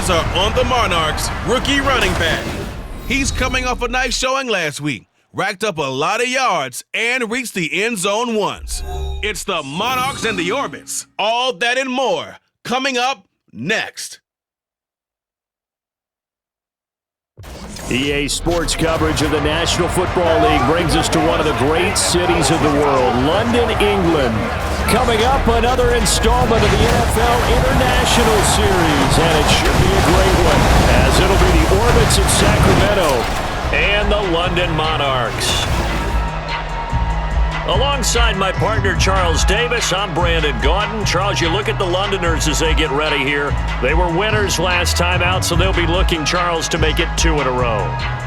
eyes are on the Monarchs' rookie running back. He's coming off a nice showing last week, racked up a lot of yards, and reached the end zone once. It's the Monarchs and the Orbits. All that and more coming up next. EA Sports coverage of the National Football League brings us to one of the great cities of the world, London, England. Coming up, another installment of the NFL International Series, and it should be a great one, as it'll be the Orbits of Sacramento and the London Monarchs. Alongside my partner, Charles Davis, I'm Brandon Gaudin. Charles, you look at the Londoners as they get ready here. They were winners last time out, so they'll be looking, Charles, to make it 2 in a row.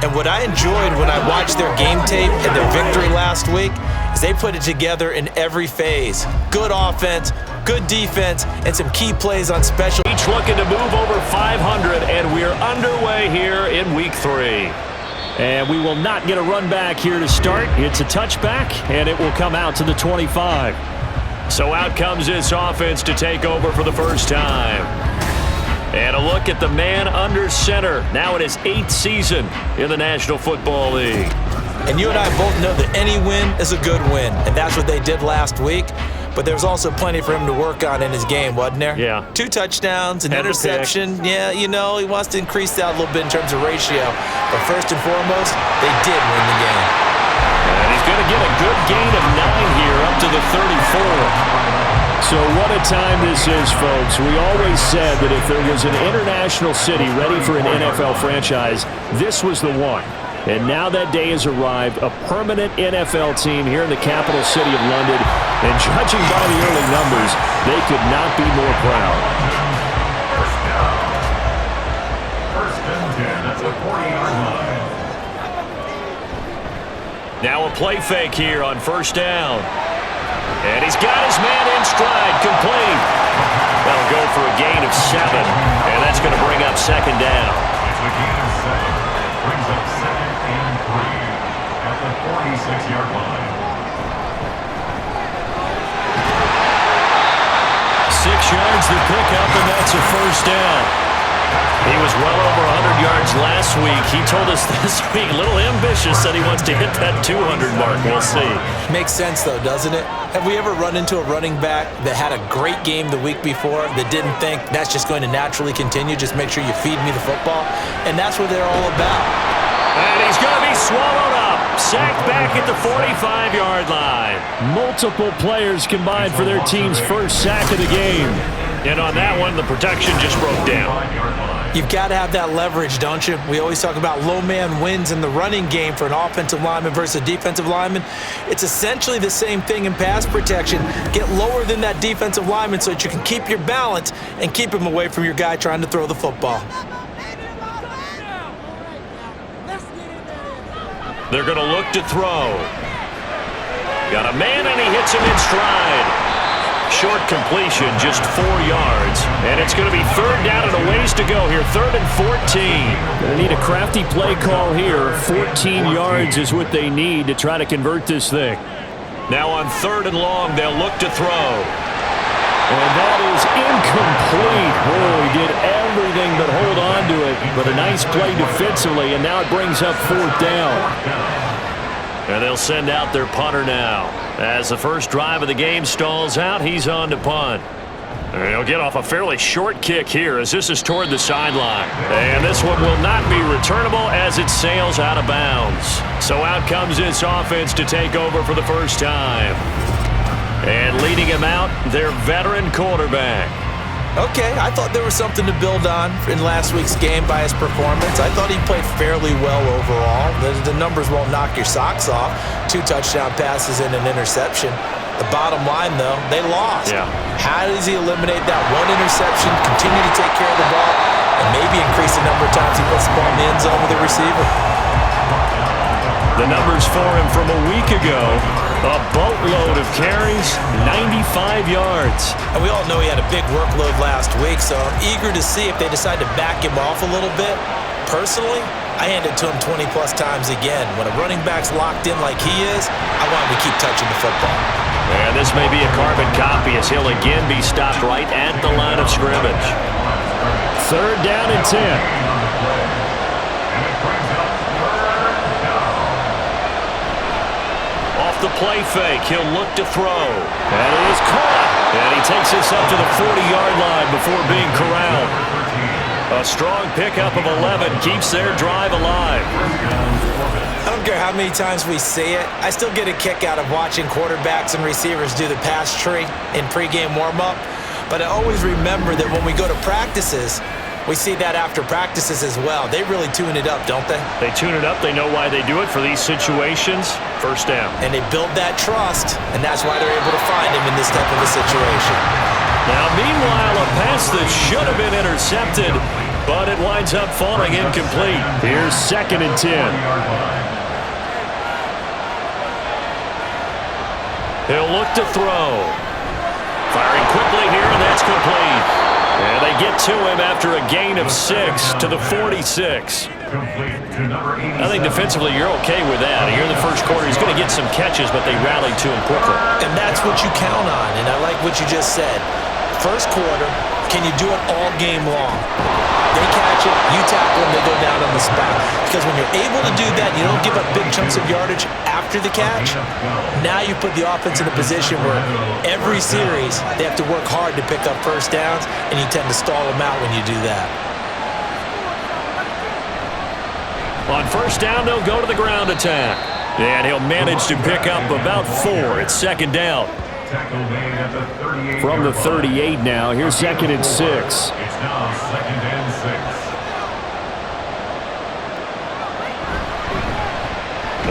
And what I enjoyed when I watched their game tape and their victory last week is they put it together in every phase. Good offense, good defense, and some key plays on special. Each looking to move over 500, and we're underway here in Week 3. And we will not get a run back here to start. It's a touchback, and it will come out to the 25. So out comes this offense to take over for the first time. And a look at the man under center, now in his 8th season in the National Football League. And you and I both know that any win is a good win, and that's what they did last week. But there's also plenty for him to work on in his game, wasn't there? Yeah. 2 touchdowns, an interception. Yeah, you know, he wants to increase that a little bit in terms of ratio. But first and foremost, they did win the game. And he's going to get a good gain of 9 here up to the 34. So what a time this is, folks. We always said that if there was an international city ready for an NFL franchise, this was the one. And now that day has arrived, a permanent NFL team here in the capital city of London. And judging by the early numbers, they could not be more proud. First and 10 at the 40-yard line. Now a play fake here on first down. And he's got his man in stride, complete. That'll go for a gain of 7. And that's going to bring up second down. It's a gain of 7. Brings up 2nd and 3 at the 46-yard line. 6 yards to pick up, and that's a first down. He was well over 100 yards last week. He told us this week, a little ambitious, that he wants to hit that 200 mark. We'll see. Makes sense, though, doesn't it? Have we ever run into a running back that had a great game the week before that didn't think that's just going to naturally continue, just make sure you feed me the football? And that's what they're all about. And he's going to be swallowed up. Sacked back at the 45-yard line. Multiple players combined for their team's first sack of the game. And on that one, the protection just broke down. You've got to have that leverage, don't you? We always talk about low man wins in the running game for an offensive lineman versus a defensive lineman. It's essentially the same thing in pass protection. Get lower than that defensive lineman so that you can keep your balance and keep him away from your guy trying to throw the football. They're going to look to throw. Got a man, and he hits him in stride. Short completion, just 4 yards. And it's going to be 3rd down and a ways to go here. 3rd and 14. Going to need a crafty play call here. 14 yards is what they need to try to convert this thing. Now on 3rd and long, they'll look to throw. And that is incomplete. Oh, he did everything but hold on to it. But a nice play defensively, and now it brings up 4th down. And they'll send out their punter now. As the first drive of the game stalls out, he's on to punt. And he'll get off a fairly short kick here as this is toward the sideline. And this one will not be returnable as it sails out of bounds. So out comes this offense to take over for the first time. And leading him out, their veteran quarterback. Okay, I thought there was something to build on in last week's game by his performance. I thought he played fairly well overall. The numbers won't knock your socks off. 2 touchdown passes and an interception. The bottom line, though, they lost. Yeah. How does he eliminate that 1 interception, continue to take care of the ball, and maybe increase the number of times he puts the ball in the end zone with the receiver? The numbers for him from a week ago. A boatload of carries, 95 yards. And we all know he had a big workload last week, so I'm eager to see if they decide to back him off a little bit. Personally, I hand it to him 20-plus times again. When a running back's locked in like he is, I want him to keep touching the football. And this may be a carbon copy as he'll again be stopped right at the line of scrimmage. Third down and 10. Off the play fake, he'll look to throw. And it is caught. And he takes this up to the 40-yard line before being corralled. A strong pickup of 11 keeps their drive alive. I don't care how many times we see it. I still get a kick out of watching quarterbacks and receivers do the pass tree in pregame warm-up. But I always remember that when we go to practices, we see that after practices as well. They really tune it up, don't they? They tune it up. They know why they do it for these situations. First down. And they build that trust, and that's why they're able to find him in this type of a situation. Now, meanwhile, a pass that should have been intercepted, but it winds up falling incomplete. Here's 2nd and 10. He'll look to throw. Firing quickly here, and that's complete. And they get to him after a gain of 6 to the 46. I think defensively you're okay with that. Here in the first quarter, he's going to get some catches, but they rallied to him quickly. And that's what you count on, and I like what you just said. First quarter, can you do it all game long? They catch it, you tackle them, they go down on the spot. Because when you're able to do that, you don't give up big chunks of yardage after the catch. Now you put the offense in a position where every series they have to work hard to pick up first downs, and you tend to stall them out when you do that. On first down, they'll go to the ground attack. And he'll manage to pick up about 4. It's 2nd down. From the 38 now, here's 2nd and 6. It's now 2nd and 6.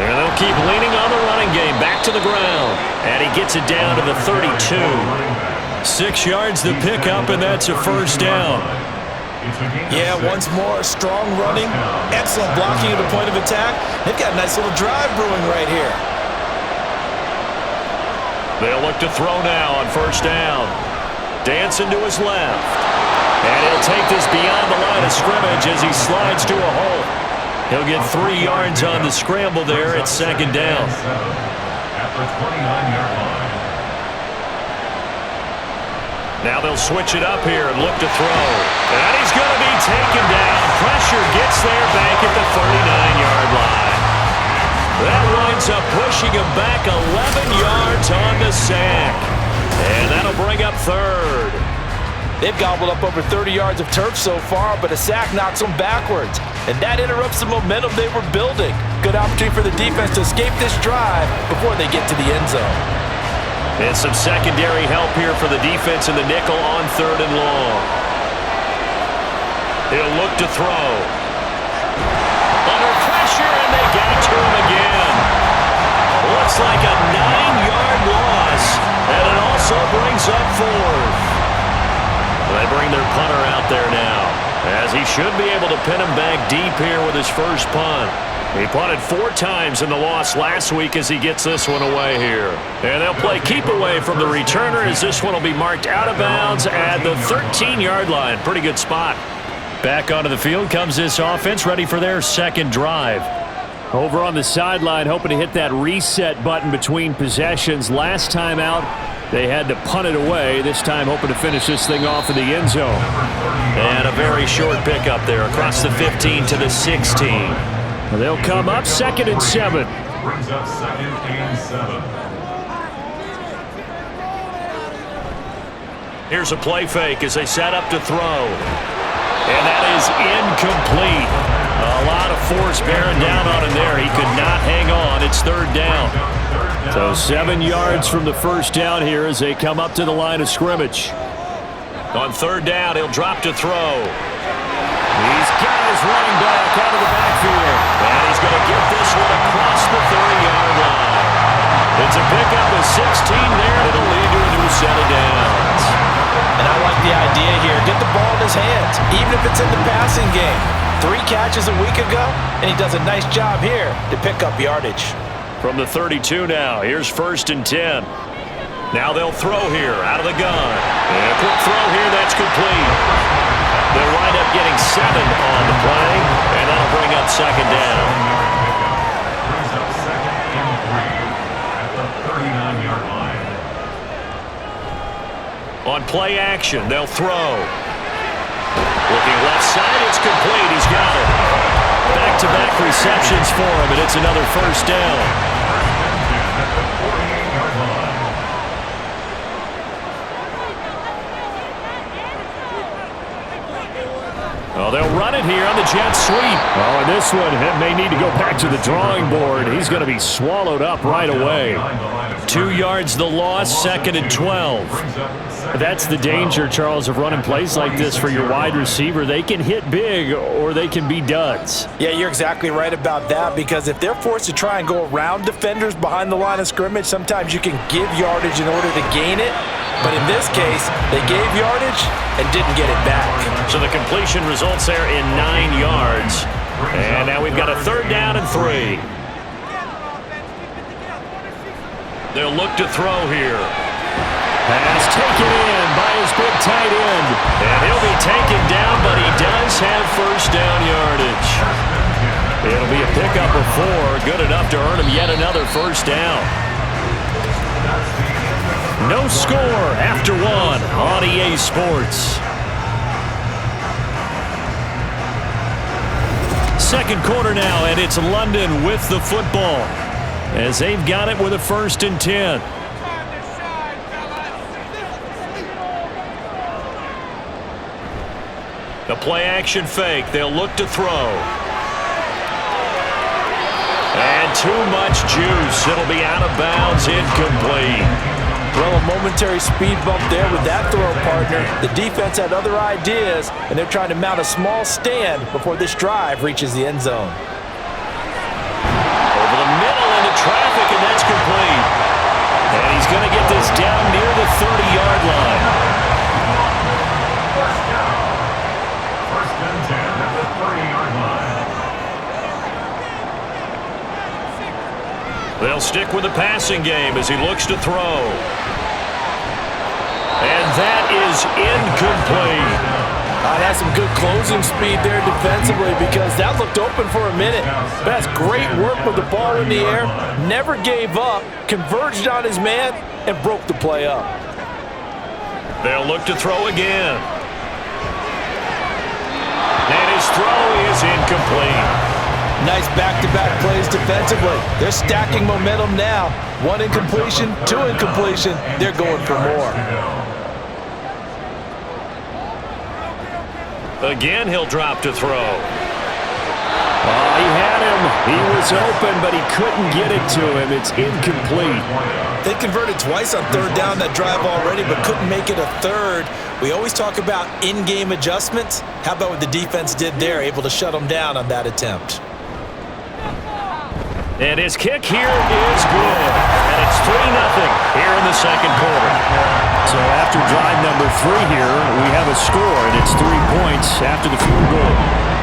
And they'll keep leaning on the running game. Back to the ground. And he gets it down to the 32. 6 yards the pickup, and that's a first down. Yeah, once more, strong running, excellent blocking at the point of attack. They've got a nice little drive brewing right here. They'll look to throw now on first down. Dancing to his left. And he'll take this beyond the line of scrimmage as he slides to a hole. He'll get 3 yards on the scramble there at 2nd down. At the 29-yard line. Now they'll switch it up here and look to throw. And he's going to be taken down. Pressure gets there back at the 39-yard line. That winds up pushing him back 11 yards on the sack. And that'll bring up 3rd. They've gobbled up over 30 yards of turf so far, but a sack knocks them backwards. And that interrupts the momentum they were building. Good opportunity for the defense to escape this drive before they get to the end zone. And some secondary help here for the defense in the nickel on 3rd and long. He'll look to throw. Under pressure, and they got to him again. Looks like a 9-yard loss, and it also brings up 4th. They bring their punter out there now, as he should be able to pin him back deep here with his first punt. He punted 4 times in the loss last week as he gets this one away here. And they'll play keep away from the returner as this one will be marked out of bounds at the 13-yard line. Pretty good spot. Back onto the field comes this offense, ready for their 2nd drive. Over on the sideline, hoping to hit that reset button between possessions. Last time out, they had to punt it away. This time hoping to finish this thing off in the end zone. And a very short pickup there across the 15 to the 16. They'll come up 2nd and 7. Brings up 2nd and 7. Here's a play fake as they set up to throw. And that is incomplete. A lot of force bearing down on him there. He could not hang on. It's 3rd down. So 7 yards from the first down here as they come up to the line of scrimmage. On 3rd down, he'll drop to throw. He's got his running back out of the backfield. And he's going to get this one across the 30-yard line. It's a pickup of 16 there, and it'll lead to a new set of downs. And I like the idea here. Get the ball in his hands, even if it's in the passing game. 3 catches a week ago, and he does a nice job here to pick up yardage. From the 32 now, here's 1st and 10. Now they'll throw here out of the gun. And a quick throw here, that's complete. They'll wind up getting 7 on the play, and that'll bring up 2nd down. Brings up 2nd and 3 at the 39-yard line. On play action, they'll throw. Looking side. It's complete. He's got it. Back-to-back receptions for him, and it's another first down. Well, they'll run it here on the jet sweep. Oh, and this one may need to go back to the drawing board. He's going to be swallowed up right away. 2 yards the loss, 2nd and 12. That's the danger, Charles, of running plays like this for your wide receiver. They can hit big or they can be duds. Yeah, you're exactly right about that, because if they're forced to try and go around defenders behind the line of scrimmage, sometimes you can give yardage in order to gain it. But in this case, they gave yardage and didn't get it back. So the completion results there in 9 yards. And now we've got a 3rd down and 3. They'll look to throw here. Pass taken in by his big tight end. And he'll be taken down, but he does have first down yardage. It'll be a pickup of 4, good enough to earn him yet another first down. No score after 1 on EA Sports. Second quarter now, and it's London with the football as they've got it with a 1st and 10. The play-action fake. They'll look to throw. And too much juice. It'll be out of bounds, incomplete. Well, a momentary speed bump there with that throw, partner. The defense had other ideas, and they're trying to mount a small stand before this drive reaches the end zone. Over the middle into traffic, and that's complete. And he's going to get this down near the 30-yard line. First down. 1st and 10 at the 30-yard line. They'll stick with the passing game as he looks to throw. And that is incomplete. That's some good closing speed there defensively, because that looked open for a minute. But that's great work with the ball in the air. Never gave up, converged on his man, and broke the play up. They'll look to throw again. And his throw is incomplete. Nice back-to-back plays defensively. They're stacking momentum now. 1 incompletion, 2 incompletion. They're going for more. Again, he'll drop to throw. Oh, he had him. He was open, but he couldn't get it to him. It's incomplete. They converted twice on 3rd down that drive already, but couldn't make it a 3rd. We always talk about in-game adjustments. How about what the defense did there, able to shut them down on that attempt? And his kick here is good. And it's 3-0 here in the second quarter. So after drive number 3 here, we have a score, and it's 3 points after the field goal.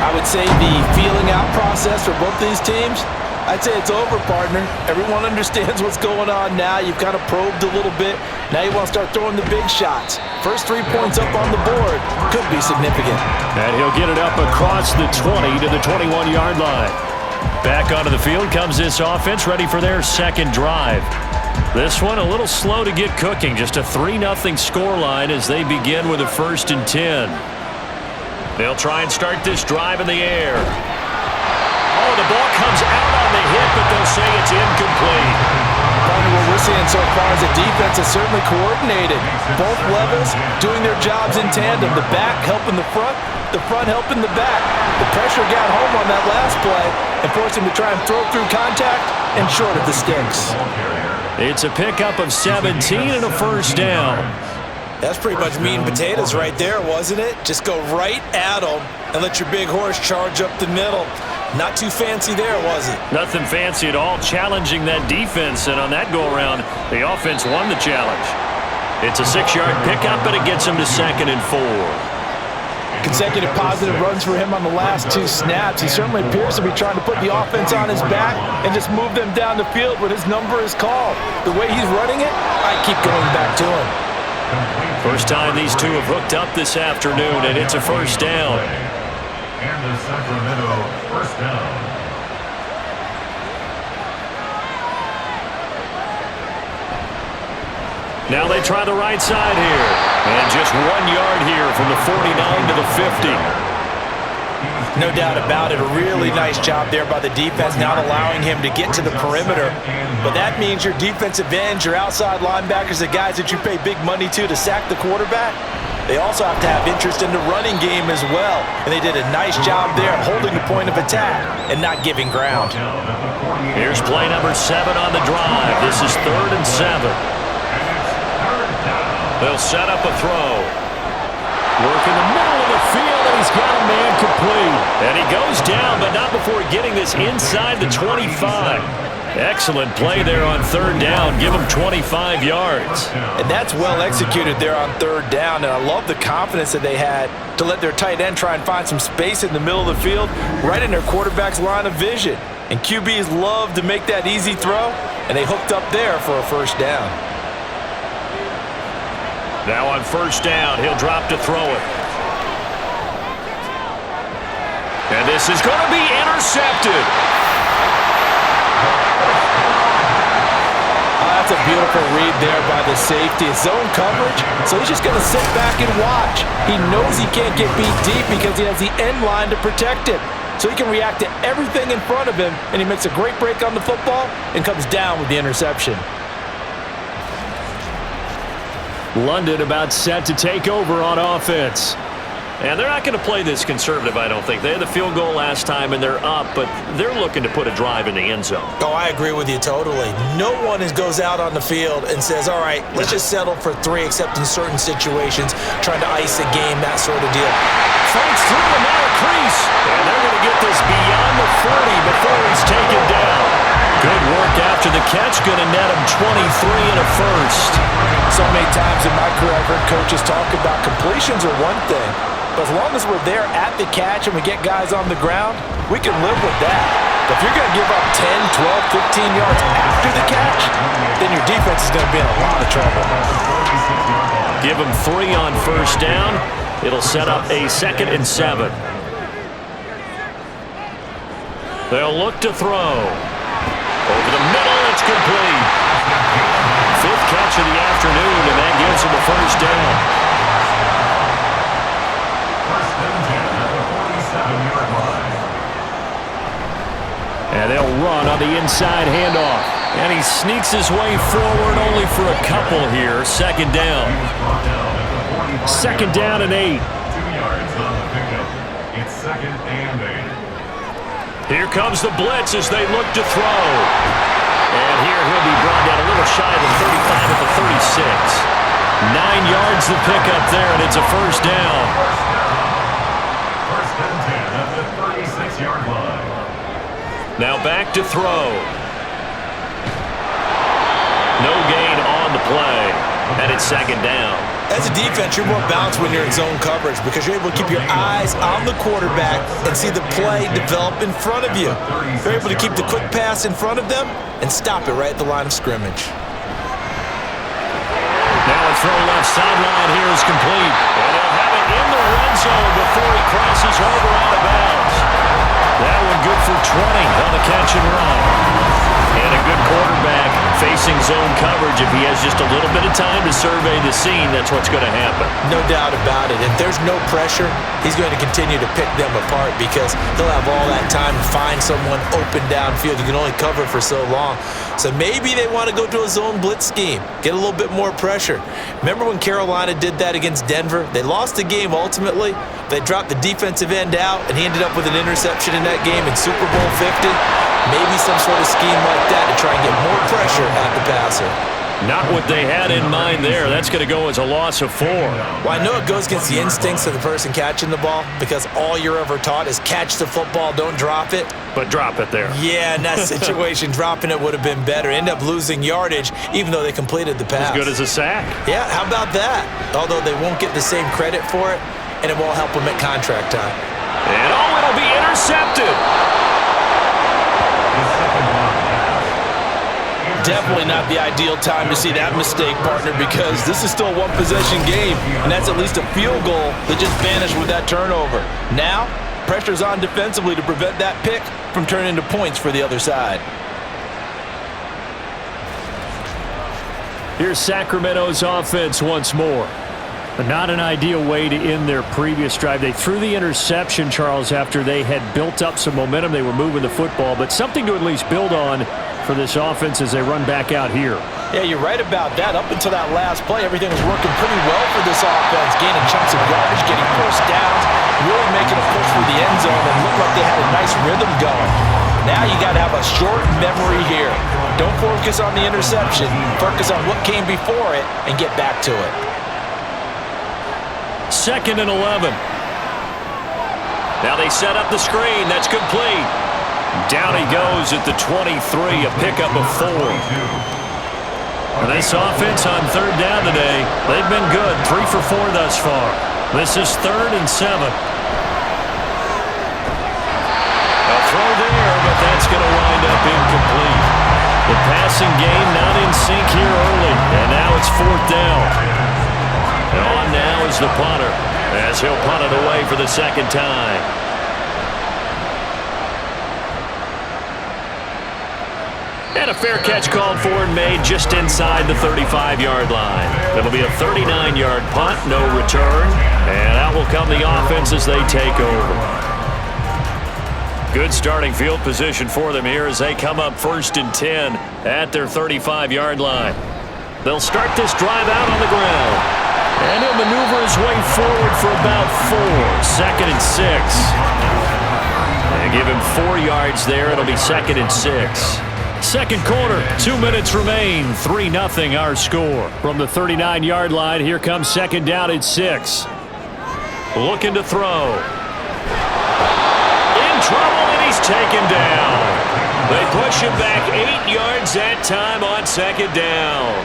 I would say the feeling out process for both these teams, I'd say it's over, partner. Everyone understands what's going on now. You've kind of probed a little bit. Now you want to start throwing the big shots. First 3 points up on the board could be significant. And he'll get it up across the 20 to the 21-yard line. Back onto the field comes this offense, ready for their second drive. This one a little slow to get cooking. Just a 3-0 scoreline as they begin with a 1st and 10. They'll try and start this drive in the air. Oh, the ball comes out on the hit, but they'll say it's incomplete. Partner, what we're seeing so far is the defense is certainly coordinated. Both levels doing their jobs in tandem. The back helping the front helping the back. The pressure got home on that last play and forced him to try and throw through contact and short of the sticks. It's a pickup of 17 and a first down. That's pretty much meat and potatoes right there, wasn't it? Just go right at them and let your big horse charge up the middle. Not too fancy there, was it? Nothing fancy at all, challenging that defense, and on that go-around, the offense won the challenge. It's a 6-yard pickup, but it gets him to 2nd and 4. Consecutive positive runs for him on the last 2 snaps. He certainly appears to be trying to put the offense on his back and just move them down the field when his number is called. The way he's running it, I keep going back to him. First time these two have hooked up this afternoon, and it's a first down. And the Sacramento first down. Now they try the right side here. And just 1 yard here from the 49 to the 50. No doubt about it. A really nice job there by the defense, not allowing him to get to the perimeter. But that means your defensive ends, your outside linebackers, the guys that you pay big money to sack the quarterback, they also have to have interest in the running game as well. And they did a nice job there holding the point of attack and not giving ground. Here's play number 7 on the drive. This is 3rd and 7. They'll set up a throw. Work in the middle of the field, and he's got a man complete. And he goes down, but not before getting this inside the 25. Excellent play there on 3rd down. Give him 25 yards. And that's well executed there on 3rd down. And I love the confidence that they had to let their tight end try and find some space in the middle of the field, right in their quarterback's line of vision. And QBs love to make that easy throw, and they hooked up there for a 1st down. Now on 1st down, he'll drop to throw it. And this is going to be intercepted. That's a beautiful read there by the safety. It's zone coverage, so he's just going to sit back and watch. He knows he can't get beat deep because he has the end line to protect it. So he can react to everything in front of him, and he makes a great break on the football and comes down with the interception. London about set to take over on offense. And they're not going to play this conservative, I don't think. They had the field goal last time, and they're up, but they're looking to put a drive in the end zone. Oh, I agree with you totally. No one goes out on the field and says, all right, let's just settle for 3, except in certain situations, trying to ice a game, that sort of deal. Fights through the narrow crease, and they're going to get this beyond the 40 before he's taken down. Good work after the catch, going to net him 23 and a 1st. So many times in my career, I've heard coaches talk about completions are one thing, but as long as we're there at the catch and we get guys on the ground, we can live with that. But if you're going to give up 10, 12, 15 yards after the catch, then your defense is going to be in a lot of trouble. Give him 3 on 1st down. It'll set up a 2nd and 7. They'll look to throw. Over the middle, it's complete. 5th catch of the afternoon, and that gives him a 1st down. 1st and 10 at the 47-yard line. And they'll run on the inside handoff. And he sneaks his way forward only for a couple here. 2nd down. 2nd down and 8. 2 yards on the pickup. It's 2nd and 8. Here comes the blitz as they look to throw. And here he'll be brought down a little shy of the 35 at the 36. 9 yards the pickup there, and it's a 1st down. 1st and 10 at the 36-yard line. Now back to throw. No gain on the play, and it's 2nd down. As a defense, you're more balanced when you're in zone coverage because you're able to keep your eyes on the quarterback and see the play develop in front of you. You're able to keep the quick pass in front of them and stop it right at the line of scrimmage. Now a throw left sideline here is complete. And they'll have it in the red zone before he crosses over out of bounds. That one good for 20 on the catch and run. And a good quarterback facing zone coverage. If he has just a little bit of time to survey the scene, that's what's going to happen. No doubt about it. If there's no pressure, he's going to continue to pick them apart because he'll have all that time to find someone open downfield. You can only cover for so long. So maybe they want to go to a zone blitz scheme, get a little bit more pressure. Remember when Carolina did that against Denver? They lost the game ultimately. They dropped the defensive end out, and he ended up with an interception in that game in Super Bowl 50. Maybe some sort of scheme like that to try and get more pressure at the passer. Not what they had in mind there. That's going to go as a loss of 4. Well, I know it goes against the instincts of the person catching the ball because all you're ever taught is catch the football, don't drop it. But drop it there. Yeah, in that situation, dropping it would have been better. End up losing yardage even though they completed the pass. As good as a sack. Yeah, how about that? Although they won't get the same credit for it, and it won't help them at contract time. And it'll be intercepted. Definitely not the ideal time to see that mistake, partner, because this is still a one-possession game, and that's at least a field goal that just vanished with that turnover. Now, pressure's on defensively to prevent that pick from turning into points for the other side. Here's Sacramento's offense once more. Not an ideal way to end their previous drive. They threw the interception, Charles, after they had built up some momentum. They were moving the football, but something to at least build on for this offense as they run back out here. Yeah, you're right about that. Up until that last play, everything was working pretty well for this offense, gaining chunks of yardage, getting first downs, really making a push for the end zone, and looked like they had a nice rhythm going. Now you got to have a short memory here. Don't focus on the interception. Focus on what came before it and get back to it. 2nd and 11. Now they set up the screen. That's complete. Down he goes at the 23, a pickup of 4. And this offense on 3rd down today, they've been good. 3 for 4 thus far. This is 3rd and 7. A throw there, but that's going to wind up incomplete. The passing game not in sync here early, and now it's 4th down. And on now is the punter, as he'll punt it away for the 2nd time. And a fair catch called for and made just inside the 35-yard line. It'll be a 39-yard punt, no return, and out will come the offense as they take over. Good starting field position for them here as they come up 1st and 10 at their 35-yard line. They'll start this drive out on the ground. And he'll maneuver his way forward for about 4. 2nd and 6. And give him 4 yards there. It'll be 2nd and 6. Second quarter, 2 minutes remain. 3-0 our score. From the 39-yard line, here comes 2nd down at 6. Looking to throw. In trouble, and he's taken down. They push him back 8 yards that time on 2nd down.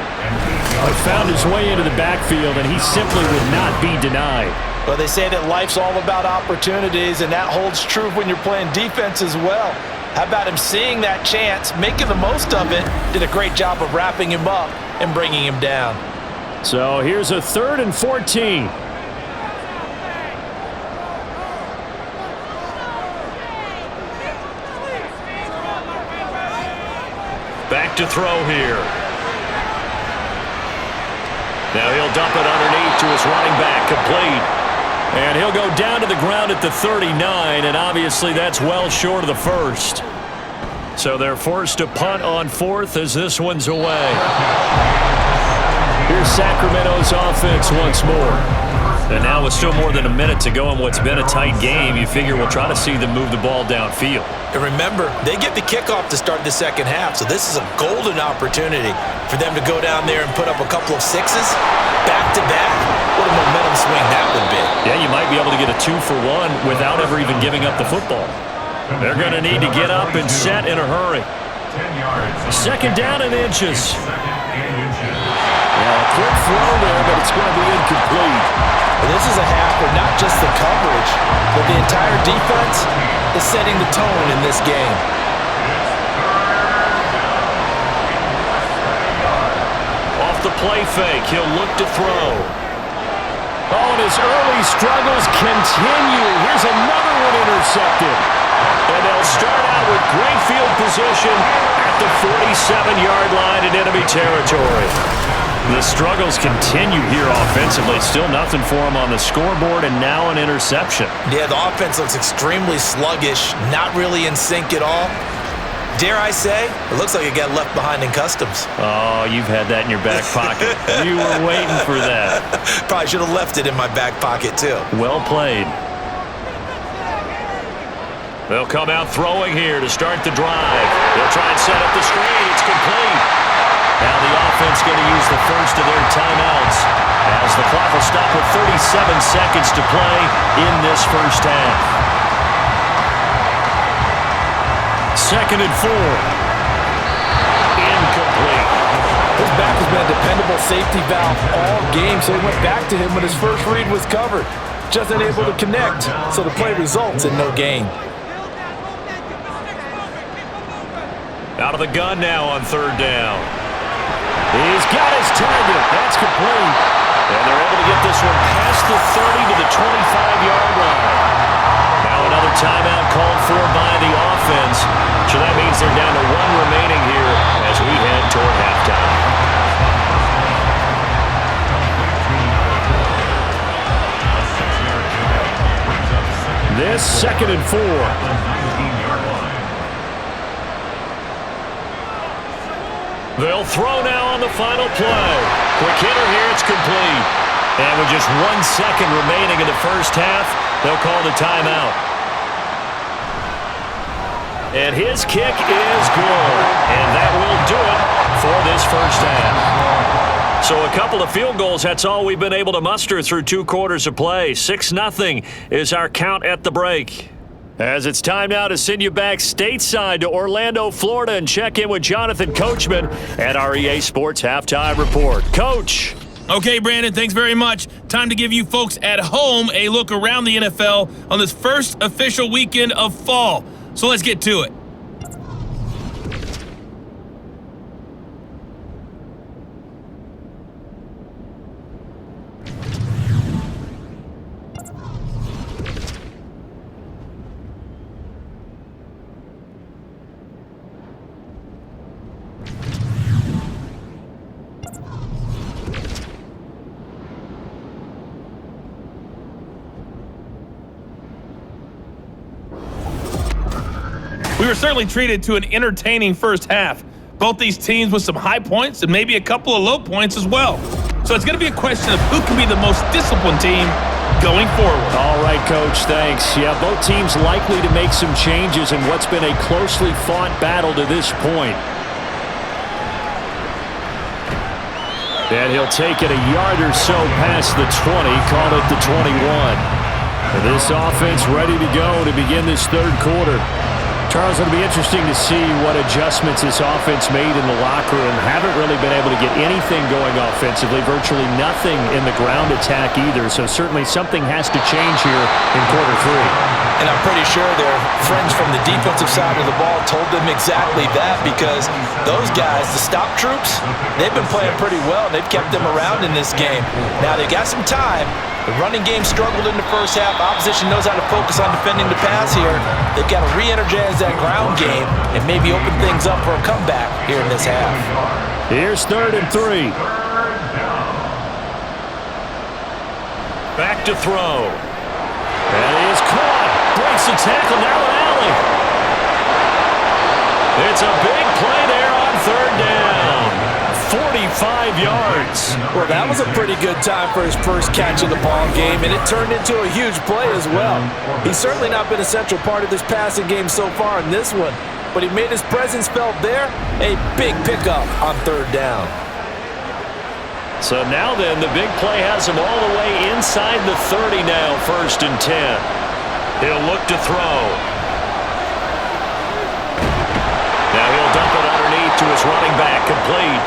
He found his way into the backfield, and he simply would not be denied. Well, they say that life's all about opportunities, and that holds true when you're playing defense as well. How about him seeing that chance, making the most of it, did a great job of wrapping him up and bringing him down. So here's a 3rd and 14. Back to throw here. Now he'll dump it underneath to his running back, complete. And he'll go down to the ground at the 39, and obviously that's well short of the 1st. So they're forced to punt on 4th as this one's away. Here's Sacramento's offense once more. And now with still more than a minute to go in what's been a tight game, you figure we'll try to see them move the ball downfield. And remember, they get the kickoff to start the 2nd half, so this is a golden opportunity for them to go down there and put up a couple of 6s back-to-back. What a momentum swing that would be. Yeah, you might be able to get a 2-for-1 without ever even giving up the football. They're going to need to get up and set in a hurry. 2nd down and inches. Yeah, a quick throw there, but it's going to be incomplete. This is a half where not just the coverage, but the entire defense is setting the tone in this game. Off the play fake, he'll look to throw. Oh, and his early struggles continue. Here's another one intercepted. And they'll start out with great field position at the 47-yard line in enemy territory. The struggles continue here offensively. Still nothing for them on the scoreboard, and now an interception. Yeah, the offense looks extremely sluggish, not really in sync at all. Dare I say, it looks like it got left behind in customs. Oh, you've had that in your back pocket. You were waiting for that. Probably should have left it in my back pocket, too. Well played. They'll come out throwing here to start the drive. They'll try and set up the screen. It's complete. Now the offense going to use the first of their timeouts as the clock will stop with 37 seconds to play in this first half. 2nd and 4. Incomplete. His back has been a dependable safety valve all game, so he went back to him when his first read was covered. Just unable to connect, so the play results in no gain. Out of the gun now on 3rd down. He's got his target. That's complete. And they're able to get this one past the 30 to the 25-yard line. Now another timeout called for by the offense. So that means they're down to 1 remaining here as we head toward halftime. This 2nd and 4. At the 19-yard line. They'll throw now on the final play. Quick hitter here, it's complete. And with just 1 second remaining in the first half, they'll call the timeout. And his kick is good. And that will do it for this first half. So a couple of field goals, that's all we've been able to muster through 2 quarters of play. 6-0 is our count at the break. As it's time now to send you back stateside to Orlando, Florida, and check in with Jonathan Coachman at our EA Sports Halftime Report. Coach. Okay, Brandon, thanks very much. Time to give you folks at home a look around the NFL on this first official weekend of fall. So let's get to it. We were certainly treated to an entertaining first half. Both these teams with some high points and maybe a couple of low points as well. So it's going to be a question of who can be the most disciplined team going forward. All right, Coach, thanks. Yeah, both teams likely to make some changes in what's been a closely fought battle to this point. And he'll take it a yard or so past the 20, call it the 21. And this offense ready to go to begin this third quarter. Charles, it'll be interesting to see what adjustments this offense made in the locker room. Haven't really been able to get anything going offensively, virtually nothing in the ground attack either. So certainly something has to change here in quarter 3. And I'm pretty sure their friends from the defensive side of the ball told them exactly that, because those guys, the stop troops, they've been playing pretty well. They've kept them around in this game. Now they've got some time. The running game struggled in the first half. Opposition knows how to focus on defending the pass here. They've got to re-energize that ground game and maybe open things up for a comeback here in this half. Here's 3rd and 3. Back to throw. That is caught. Breaks the tackle, now an alley. It's a big play there on 3rd down. 45 yards. Well, that was a pretty good time for his first catch of the ball game, and it turned into a huge play as well. He's certainly not been a central part of this passing game so far in this one, but he made his presence felt there. A big pickup on 3rd down. So now then, the big play has him all the way inside the 30 now, 1st and 10. He'll look to throw. Now he'll dump it underneath to his running back, complete.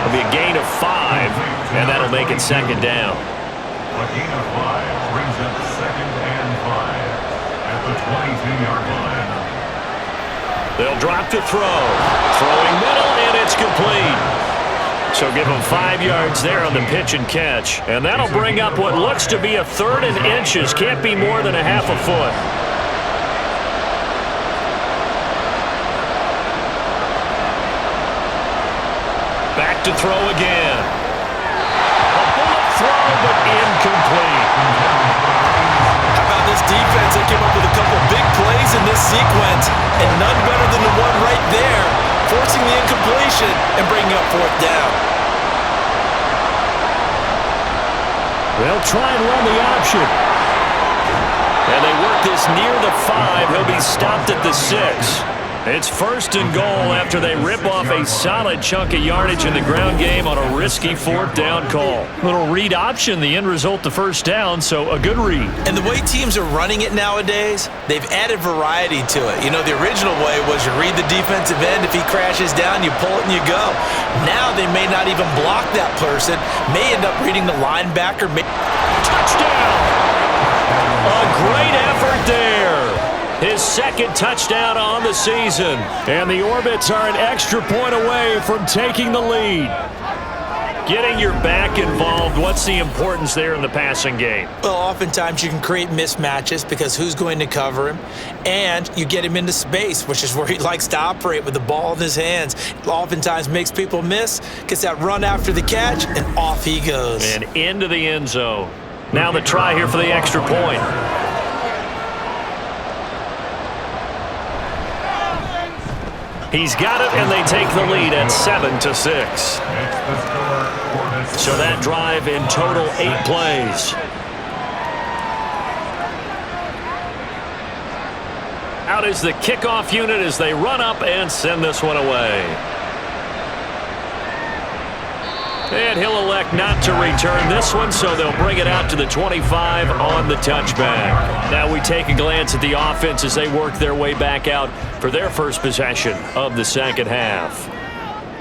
It'll be a gain of 5, and that'll make it 2nd down. A gain of 5 brings up 2nd and 5 at the 22-yard line. They'll drop to throw. Throwing middle, and it's complete. So give him 5 yards there on the pitch and catch. And that'll bring up what looks to be a 3rd and inches. Can't be more than a half a foot. Back to throw again. A bullet throw, but incomplete. How about this defense? They came up with a couple big plays in this sequence, and none better than the one right there, forcing the incompletion and bringing up 4th down. They'll try and run the option. And they work this near the 5. He'll be stopped at the 6. It's 1st and goal after they rip off a solid chunk of yardage in the ground game on a risky 4th down call. Little read option, the end result, the 1st down, so a good read. And the way teams are running it nowadays, they've added variety to it. You know, the original way was you read the defensive end. If he crashes down, you pull it and you go. Now they may not even block that person, may end up reading the linebacker. Touchdown! A great effort there. His 2nd touchdown on the season. And the Orbits are an extra point away from taking the lead. Getting your back involved, what's the importance there in the passing game? Well, oftentimes you can create mismatches because who's going to cover him? And you get him into space, which is where he likes to operate with the ball in his hands. It oftentimes makes people miss, gets that run after the catch, and off he goes. And into the end zone. Now the try here for the extra point. He's got it, and they take the lead at 7-6. So that drive in total 8 plays. Out is the kickoff unit as they run up and send this one away. And he'll elect not to return this one, so they'll bring it out to the 25 on the touchback. Now we take a glance at the offense as they work their way back out for their first possession of the second half.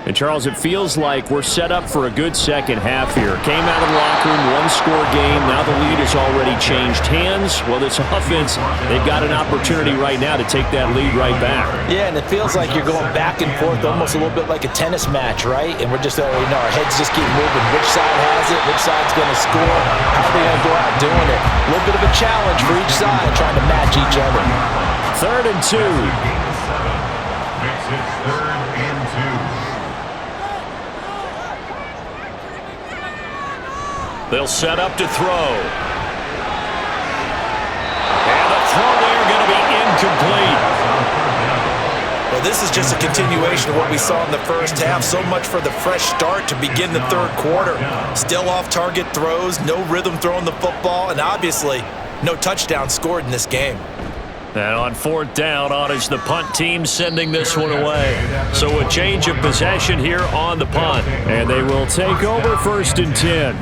And, Charles, it feels like we're set up for a good second half here. Came out of the locker room, one-score game. Now the lead has already changed hands. Well, this offense, they've got an opportunity right now to take that lead right back. Yeah, and it feels like you're going back and forth almost a little bit like a tennis match, right? And we're just, our heads just keep moving. Which side has it? Which side's going to score? How are they going to go out doing it? A little bit of a challenge for each side trying to match each other. 3rd and 2. Makes it 3rd and 2. They'll set up to throw. And the throw there going to be incomplete. Well, this is just a continuation of what we saw in the first half. So much for the fresh start to begin the third quarter. Still off-target throws, no rhythm throwing the football, and obviously no touchdown scored in this game. And on 4th down, on is the punt team sending this one away. So a change of possession here on the punt. And they will take over 1st and 10.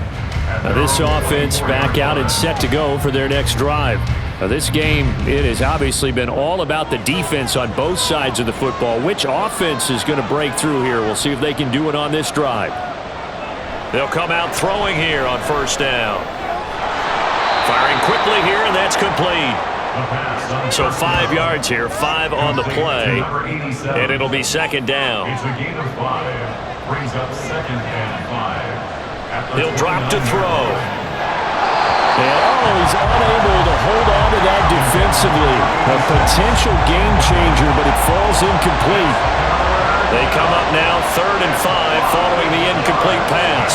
Now this offense back out and set to go for their next drive. Now this game, it has obviously been all about the defense on both sides of the football. Which offense is going to break through here? We'll see if they can do it on this drive. They'll come out throwing here on 1st down. Firing quickly here, and that's complete. So 5 yards here, 5 on the play, and it'll be 2nd down. It's a gain of 5. Brings up 2nd and 5. He'll drop to throw. And he's unable to hold on to that defensively. A potential game changer, but it falls incomplete. They come up now 3rd and 5 following the incomplete pass.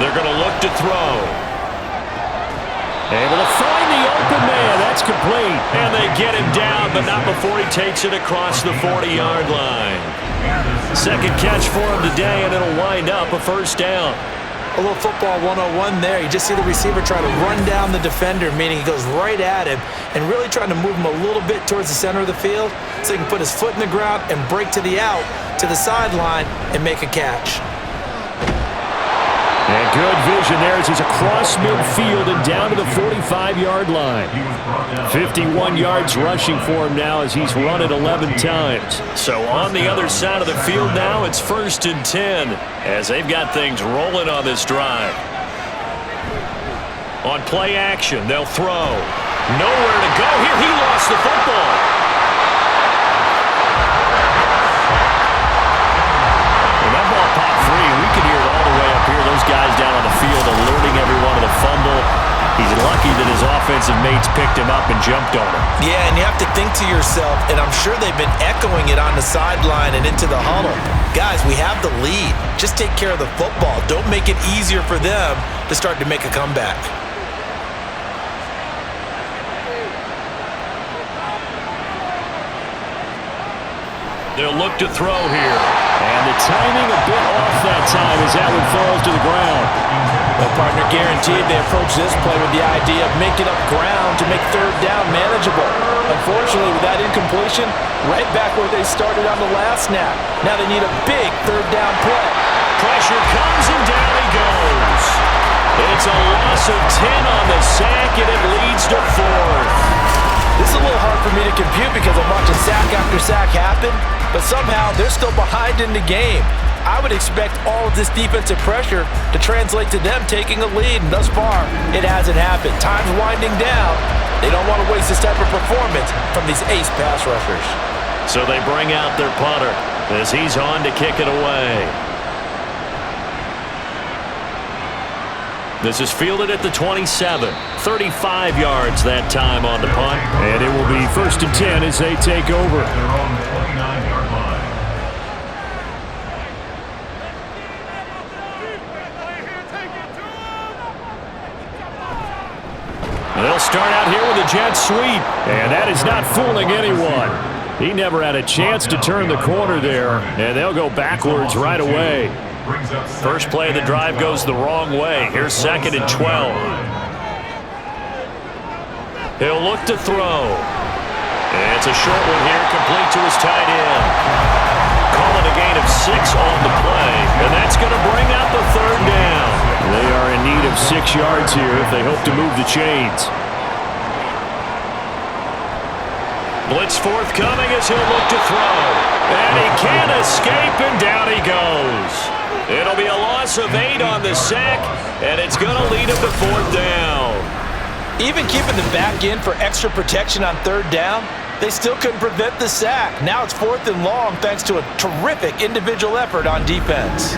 They're going to look to throw. Able to find the open man. That's complete. And they get him down, but not before he takes it across the 40-yard line. 2nd catch for him today, and it'll wind up a 1st down. A little football 101 there. You just see the receiver try to run down the defender, meaning he goes right at him and really trying to move him a little bit towards the center of the field so he can put his foot in the ground and break to the out, to the sideline, and make a catch. And good vision there as he's across midfield and down to the 45-yard line. 51 yards rushing for him now as he's run it 11 times. So on the other side of the field now, it's 1st and 10 as they've got things rolling on this drive. On play action, they'll throw. Nowhere to go here. He lost the football. And that ball popped free. We could hear it all the way up here. Those guys down on the field alerting everyone of the fumble. He's lucky that his offensive mates picked him up and jumped on him. Yeah, and you have to think to yourself, and I'm sure they've been echoing it on the sideline and into the huddle. Guys, we have the lead. Just take care of the football. Don't make it easier for them to start to make a comeback. They'll look to throw here. And the timing a bit off that time as that one falls to the ground. Well, partner, guaranteed they approach this play with the idea of making up ground to make 3rd down manageable. Unfortunately, with that incompletion, right back where they started on the last snap. Now they need a big 3rd down play. Pressure comes and down he goes. It's a loss of 10 on the sack, and it leads to 4th. This is a little hard for me to compute because I'm watching sack after sack happen, but somehow they're still behind in the game. I would expect all of this defensive pressure to translate to them taking a lead, and thus far, it hasn't happened. Time's winding down. They don't want to waste this type of performance from these ace pass rushers. So they bring out their punter as he's on to kick it away. This is fielded at the 27. 35 yards that time on the punt. And it will be 1st and 10 as they take over. Their own 29-yard line. They'll start out here with a jet sweep. And that is not fooling anyone. He never had a chance to turn the corner there, and they'll go backwards right away. First play of the drive goes the wrong way. Here's 2nd and 12. He'll look to throw. It's a short one here, complete to his tight end. Call it a gain of 6 on the play, and that's going to bring up a 3rd down. They are in need of 6 yards here if they hope to move the chains. Blitz forthcoming as he'll look to throw. And he can't escape, and down he goes. It'll be a loss of 8 on the sack, and it's going to lead him to 4th down. Even keeping the back in for extra protection on 3rd down, they still couldn't prevent the sack. Now it's 4th and long thanks to a terrific individual effort on defense.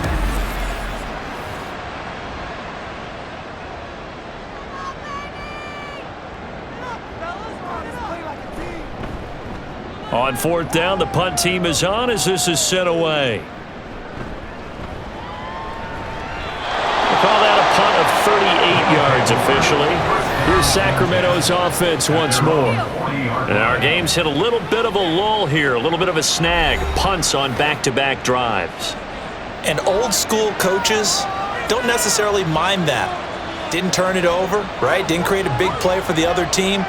On 4th down, the punt team is on as this is sent away. We'll call that a punt of 38 yards officially. Here's Sacramento's offense once more. And our game's hit a little bit of a lull here, a little bit of a snag. Punts on back-to-back drives. And old school coaches don't necessarily mind that. Didn't turn it over, right? Didn't create a big play for the other team.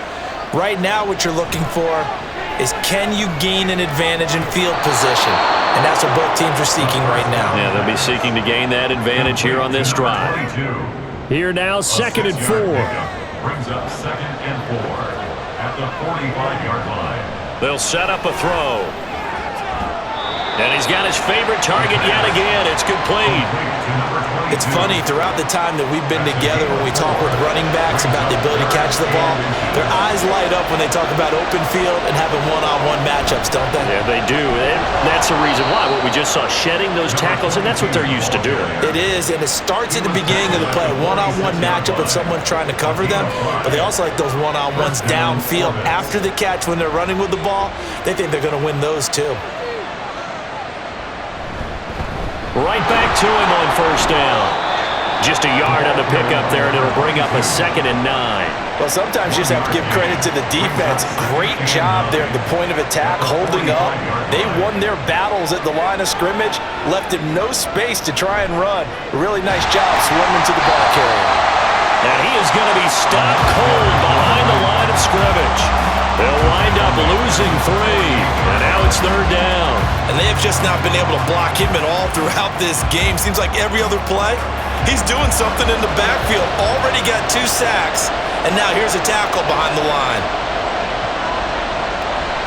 Right now what you're looking for is can you gain an advantage in field position? And that's what both teams are seeking right now. Yeah, they'll be seeking to gain that advantage here on this drive. Here now, 2nd and 4. Brings up 2nd and 4 at the 45-yard line. They'll set up a throw. And he's got his favorite target yet again. It's complete. It's funny, throughout the time that we've been together when we talk with running backs about the ability to catch the ball, their eyes light up when they talk about open field and having one-on-one matchups, don't they? Yeah, they do. And that's the reason why. What we just saw, shedding those tackles, and that's what they're used to doing. It is, and it starts at the beginning of the play. One-on-one matchup if someone's trying to cover them, but they also like those one-on-ones downfield after the catch when they're running with the ball. They think they're going to win those too. Right back to him on 1st down. Just a yard on the pickup there, and it'll bring up a 2nd and 9. Well, sometimes you just have to give credit to the defense. Great job there at the point of attack, holding up. They won their battles at the line of scrimmage, left him no space to try and run. A really nice job swimming to the ball carrier. And he is going to be stopped cold behind the line of scrimmage. They'll wind up losing 3, and now it's 3rd down. And they have just not been able to block him at all throughout this game. Seems like every other play, he's doing something in the backfield. Already got 2 sacks, and now here's a tackle behind the line.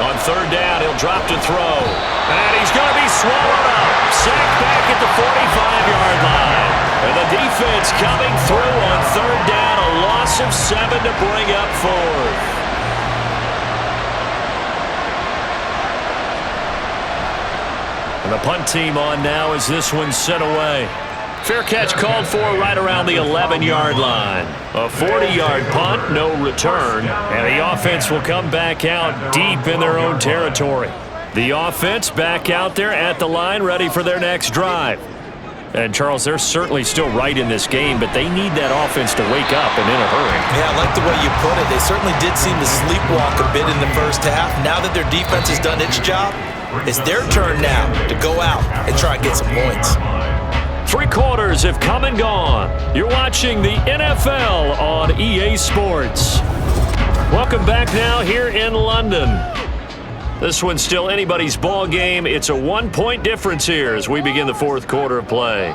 On 3rd down, he'll drop to throw. And he's going to be swallowed up. Sacked back at the 45-yard line. And the defense coming through on 3rd down. A loss of 7 to bring up 4th. And the punt team on now as this one's sent away. Fair catch called for right around the 11-yard line. A 40-yard punt, no return. And the offense will come back out deep in their own territory. The offense back out there at the line, ready for their next drive. And, Charles, they're certainly still right in this game, but they need that offense to wake up and in a hurry. Yeah, I like the way you put it. They certainly did seem to sleepwalk a bit in the first half. Now that their defense has done its job, it's their turn now to go out and try and get some points. 3 quarters have come and gone. You're watching the NFL on EA Sports. Welcome back now here in London. This one's still anybody's ball game. It's a 1-point difference here as we begin the 4th quarter of play.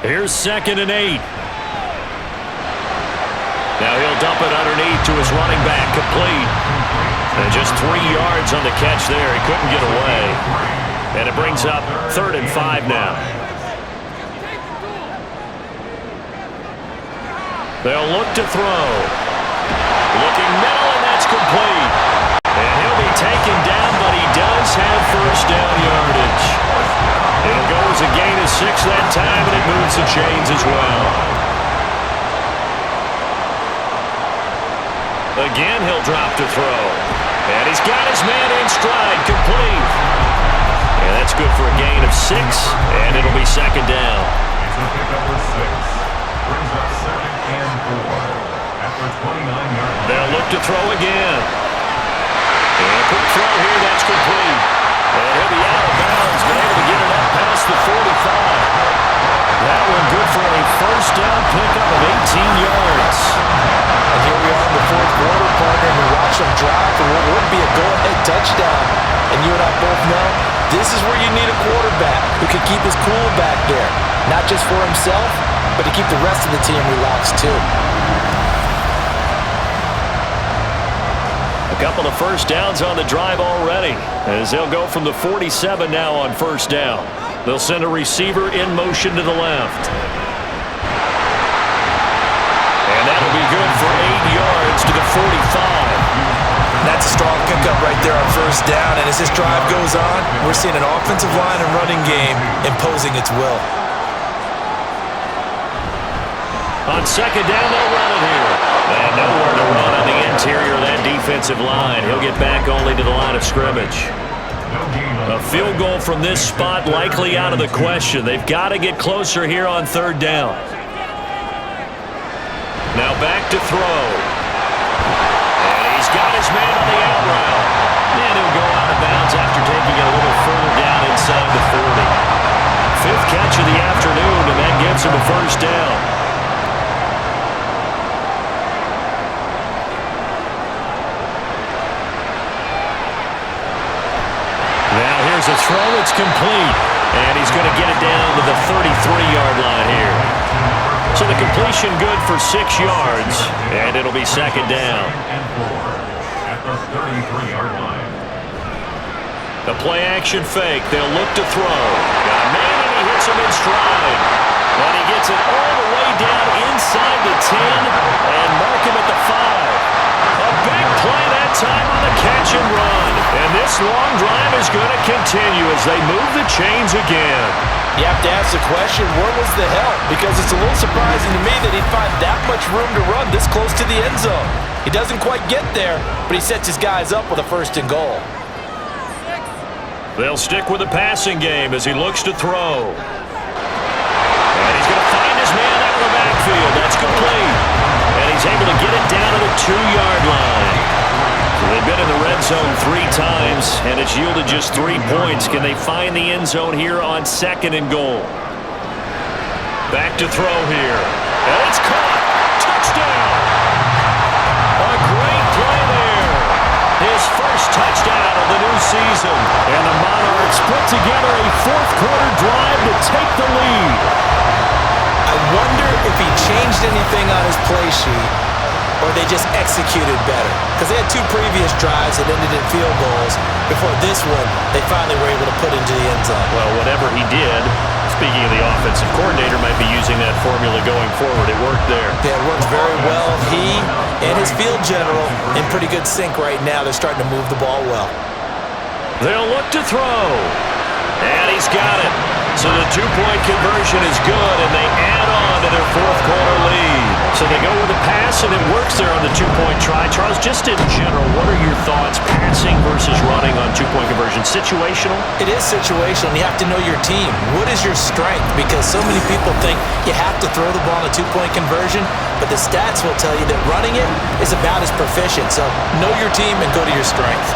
Here's 2nd and 8. Now he'll dump it underneath to his running back, complete. And just 3 yards on the catch there. He couldn't get away. And it brings up 3rd and 5 now. They'll look to throw. Looking middle, and that's complete. And he'll be taken down, but he does have 1st down yardage. It'll go as a gain of 6 that time, and it moves the chains as well. Again, he'll drop to throw. And he's got his man in stride, complete. And that's good for a gain of 6, and it'll be 2nd down. It's a pickup with 6. Brings up 2nd and 4 at the 29-yard line. They'll look to throw again. Quick throw here, that's complete. And he'll be out of bounds, but able to get it up past the 45. That one good for a first down pickup of 18 yards. And here we are in the fourth quarter, partner, and we watch them drive for what would be a go-ahead touchdown. And you and I both know this is where you need a quarterback who can keep his cool back there. Not just for himself, but to keep the rest of the team relaxed too. A couple of first downs on the drive already, as they'll go from the 47 now on first down. They'll send a receiver in motion to the left. And that'll be good for 8 yards to the 45. That's a strong pickup right there on first down, and as this drive goes on, we're seeing an offensive line and running game imposing its will. On second down, they'll run it here. And nowhere to run on the interior of that defensive line. He'll get back only to the line of scrimmage. A field goal from this spot likely out of the question. They've got to get closer here on third down. Now back to throw. And he's got his man on the out route. And he'll go out of bounds after taking it a little further down inside the 40. Fifth catch of the afternoon, and that gets him a first down. Here's a throw, it's complete. And he's going to get it down to the 33-yard line here. So the completion good for 6 yards, and it'll be second down. At the 33-yard line. The play-action fake, they'll look to throw. Got a man, and he hits him in stride. And he gets it all the way down inside the 10 and mark him at the 5. A big play that time on the catch and run. And this long drive is going to continue as they move the chains again. You have to ask the question, where was the help? Because it's a little surprising to me that he'd find that much room to run this close to the end zone. He doesn't quite get there, but he sets his guys up with a first and goal. They'll stick with the passing game as he looks to throw. And he's going to find his man out of the backfield. That's complete. And he's able to get it down to the 2-yard line. So they've been in the red zone 3 times, and it's yielded just 3 points. Can they find the end zone here on second and goal? Back to throw here. And it's caught. Touchdown. A great play there. His first touchdown of the new season. And the Monarchs put together a fourth-quarter drive to take the lead. I wonder if he changed anything on his play sheet or they just executed better. Because they had 2 previous drives that ended in field goals. Before this one, they finally were able to put into the end zone. Well, whatever he did, speaking of the offensive coordinator, might be using that formula going forward. It worked there. Yeah, it worked very well. He and his field general in pretty good sync right now. They're starting to move the ball well. They'll look to throw. And he's got it. So the 2-point conversion is good, and they add on to their fourth-quarter lead. So they go with a pass, and it works there on the 2-point try. Charles, just in general, what are your thoughts passing versus running on 2-point conversion? Situational? It is situational. You have to know your team. What is your strength? Because so many people think you have to throw the ball on a 2-point conversion, but the stats will tell you that running it is about as proficient. So know your team and go to your strength.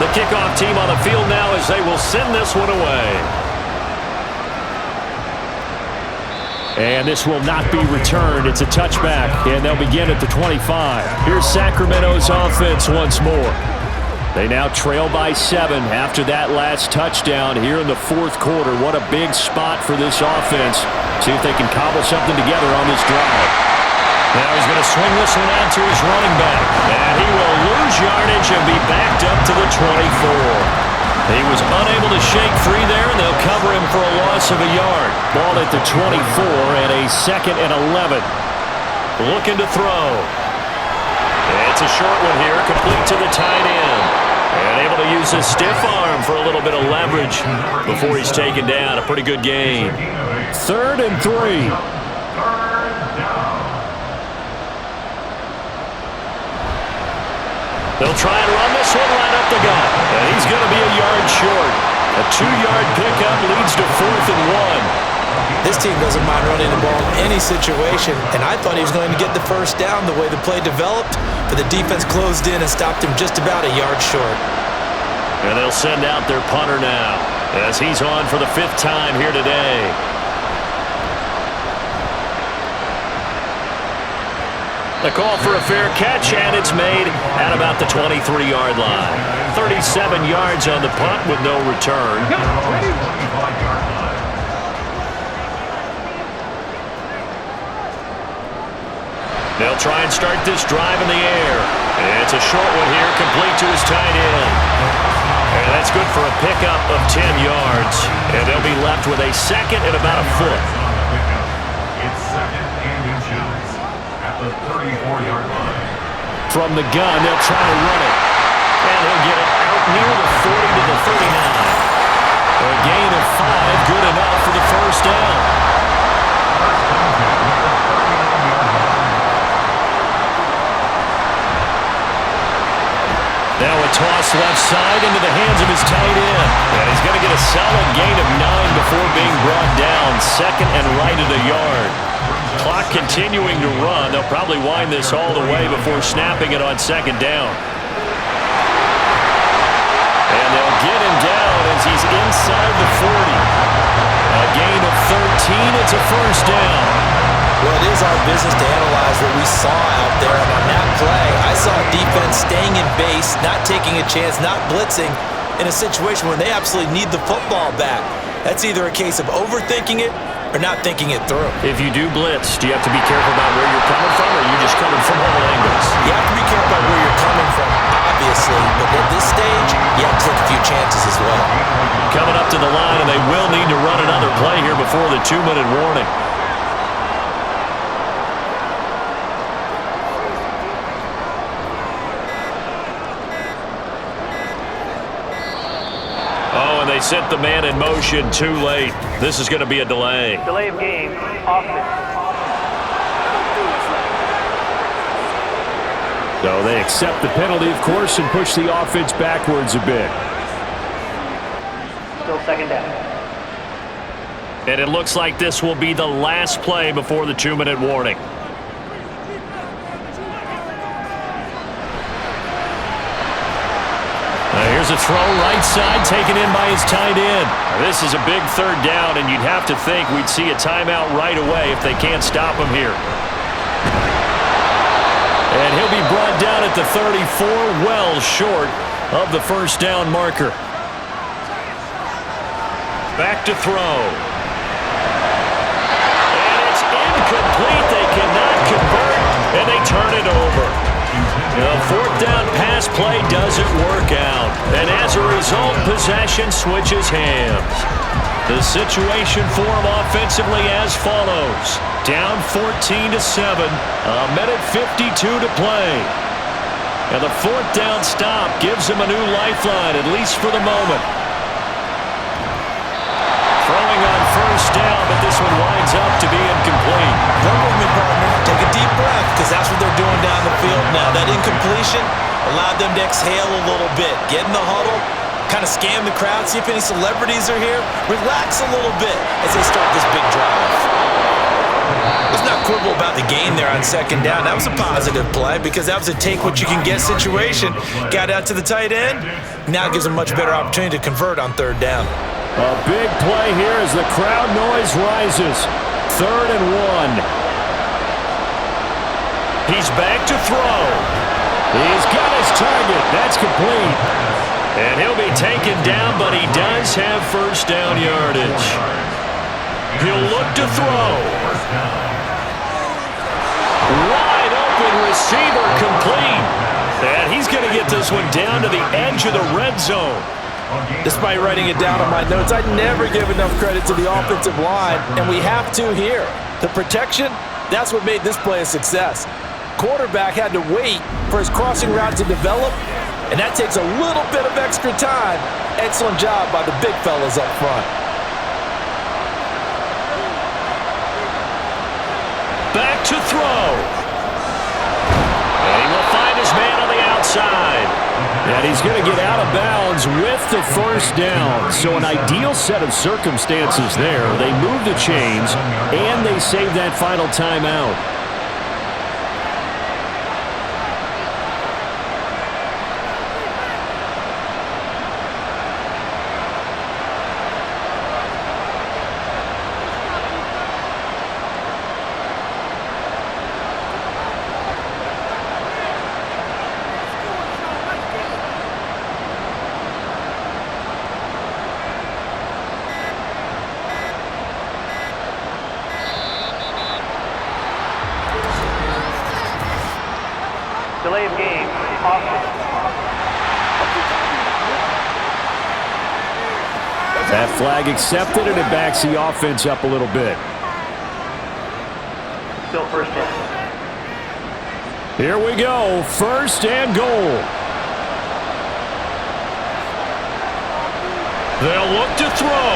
The kickoff team on the field now as they will send this one away. And this will not be returned. It's a touchback, and they'll begin at the 25. Here's Sacramento's offense once more. They now trail by 7 after that last touchdown here in the fourth quarter. What a big spot for this offense. See if they can cobble something together on this drive. Now he's going to swing this one out to his running back. And he will lose yardage and be backed up to the 24. He was unable to shake free there, and they'll cover him for a loss of a yard. Ball at the 24 and a 2nd and 11. Looking to throw. It's a short one here, complete to the tight end. And able to use his stiff arm for a little bit of leverage before he's taken down. A pretty good game. 3rd and 3. They'll try and run this one right up the gut. And he's going to be a yard short. A 2-yard pickup leads to 4th and 1. This team doesn't mind running the ball in any situation, and I thought he was going to get the first down the way the play developed, but the defense closed in and stopped him just about a yard short. And they'll send out their punter now as he's on for the 5th time here today. The call for a fair catch, and it's made at about the 23-yard line. 37 yards on the punt with no return. They'll try and start this drive in the air. It's a short one here, complete to his tight end. And that's good for a pickup of 10 yards. And they'll be left with a second and about a foot. It's second and inches at the 34-yard line. From the gun, they'll try to run it. And he'll get it out near the 40 to the 39. A gain of 5, good enough for the first down. Now a toss left side into the hands of his tight end. And he's going to get a solid gain of 9 before being brought down. Second and right at a yard. Clock continuing to run. They'll probably wind this all the way before snapping it on second down. And they'll get him down as he's inside the 40. A gain of 13. It's a first down. Well, it is our business to analyze what we saw out there, and on that play, I saw defense staying in base, not taking a chance, not blitzing in a situation where they absolutely need the football back. That's either a case of overthinking it or not thinking it through. If you do blitz, do you have to be careful about where you're coming from, or are you just coming from all angles? You have to be careful about where you're coming from, obviously, but at this stage, you have to take a few chances as well. Coming up to the line, and they will need to run another play here before the 2-minute warning. They sent the man in motion too late. This is going to be a delay. Delay of game, offense. So they accept the penalty, of course, and push the offense backwards a bit. Still second down. And it looks like this will be the last play before the 2-minute warning. Here's a throw right side taken in by his tight end. This is a big third down, and you'd have to think we'd see a timeout right away if they can't stop him here. And he'll be brought down at the 34, well short of the first down marker. Back to throw. And it's incomplete. They cannot convert, and they turn it over. The fourth down pass play doesn't work out. And as a result, possession switches hands. The situation for them offensively as follows. Down 14-7, a minute 52 to play. And the fourth down stop gives them a new lifeline, at least for the moment. Throwing on first down, but this one winds up to be incomplete. Work with me, partner. Take a deep breath, because that's what they're doing down the field now. That incompletion allowed them to exhale a little bit. Get in the huddle, kind of scan the crowd, see if any celebrities are here. Relax a little bit as they start this big drive. Let's not quibble about the gain there on second down. That was a positive play because that was a take-what-you-can-get situation. Got out to the tight end. Now gives them much better opportunity to convert on third down. A big play here as the crowd noise rises. 3rd and 1. He's back to throw. He's got his target. That's complete. And he'll be taken down, but he does have first down yardage. He'll look to throw. Wide open receiver complete. And he's going to get this one down to the edge of the red zone. Despite writing it down on my notes, I never give enough credit to the offensive line, and we have to here. The protection, that's what made this play a success. Quarterback had to wait for his crossing route to develop, and that takes a little bit of extra time. Excellent job by the big fellas up front. Back to throw. And he will find his man on the outside. And he's going to get out of bounds with the first down. So an ideal set of circumstances there. They move the chains, and they save that final timeout. Delay of game, offense. That flag accepted, and it backs the offense up a little bit. Still first down. Here we go, first and goal. They'll look to throw.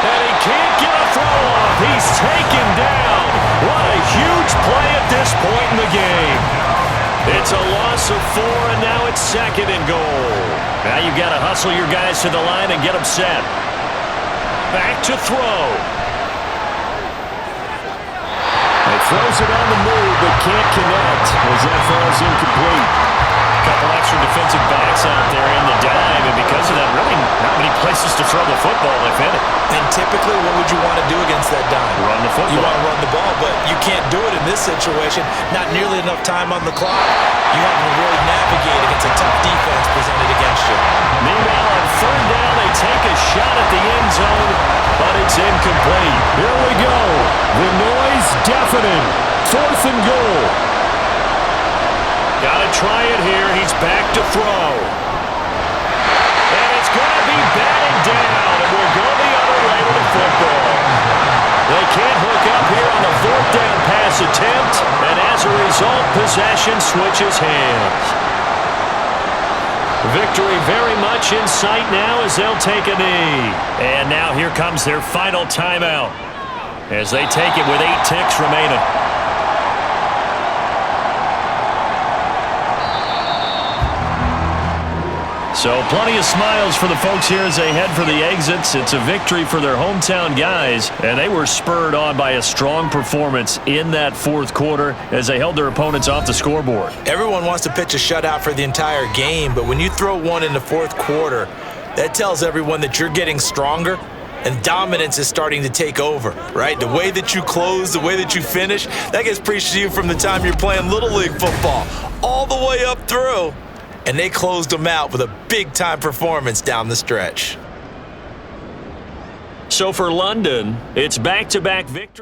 And he can't get a throw off. He's taken down. What a huge play at this point in the game. It's a loss of 4, and now it's second and goal. Now you've got to hustle your guys to the line and get them set. Back to throw. He throws it on the move, but can't connect as that falls incomplete. Couple extra defensive backs out there in the dime, and because of that, really not many places to throw the football, if any. And typically, what would you want to do against that dime? Run the football. You want to run the ball, but you can't do it in this situation. Not nearly enough time on the clock. You have to really navigate against a tough defense presented against you. Meanwhile, on third down, they take a shot at the end zone, but it's incomplete. Here we go. The noise deafening. Fourth and goal. Got to try it here. He's back to throw. And it's going to be batted down, and we'll go the other way with the football. They can't hook up here on the fourth down pass attempt, and as a result, possession switches hands. Victory very much in sight now as they'll take a knee. And now here comes their final timeout as they take it with 8 ticks remaining. So plenty of smiles for the folks here as they head for the exits. It's a victory for their hometown guys, and they were spurred on by a strong performance in that fourth quarter as they held their opponents off the scoreboard. Everyone wants to pitch a shutout for the entire game, but when you throw one in the fourth quarter, that tells everyone that you're getting stronger and dominance is starting to take over, right? The way that you close, the way that you finish, that gets preached to you from the time you're playing Little League football all the way up through. And they closed them out with a big-time performance down the stretch. So for London, it's back-to-back victory.